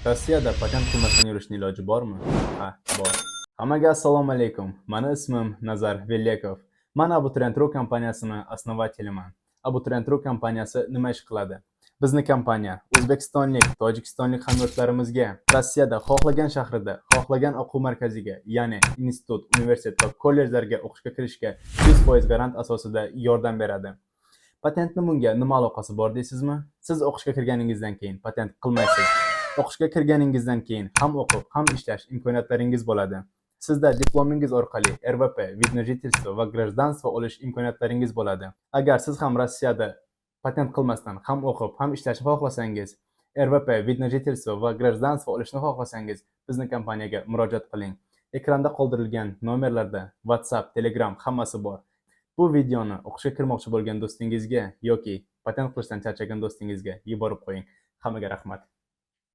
Rossiyada patent qilmasdan yurishning iloji bormi? Ha, bor. Hammaga assalomu alaykum. Mani ismim Nazar Velyakov. Men Abituriyent.ru kompaniyasining основателiman. Abituriyent.ru kompaniyasi nima ish qiladi? Bizni kompaniya o'zbekistonlik, tojikistonlik hamyurtlarimizga Rossiyada xohlagan shahrida, xohlagan o'quv markaziga, ya'ni institut, universitet va kollejlarga o'qishga kirishga 100% garant asosida yordam beradi. Patentning bunga nima aloqasi bor deysizmi? Siz o'qishga kirganingizdan keyin patent qilmaysiz. O'qishga kirganingizdan keyin ham o'qib, ham ishlash imkoniyatlaringiz bo'ladi. Sizda diplomingiz orqali RVP, vid na жительство va гражданство olish imkoniyatlaringiz bo'ladi. Agar siz ham Rossiyada patent qilmasdan ham o'qib, ham ishlashni xohlasangiz, RVP, vid na жительство va гражданство olishni xohlasangiz, bizni kompaniyaga murojaat qiling. Ekranda qoldirilgan nomerlarda WhatsApp, Telegram hammasi bor. Bu videoni o'qishga kirmoqchi bo'lgan do'stingizga yoki patent qilishdan charchagan do'stingizga yuborib qo'ying. Hammaga rahmat.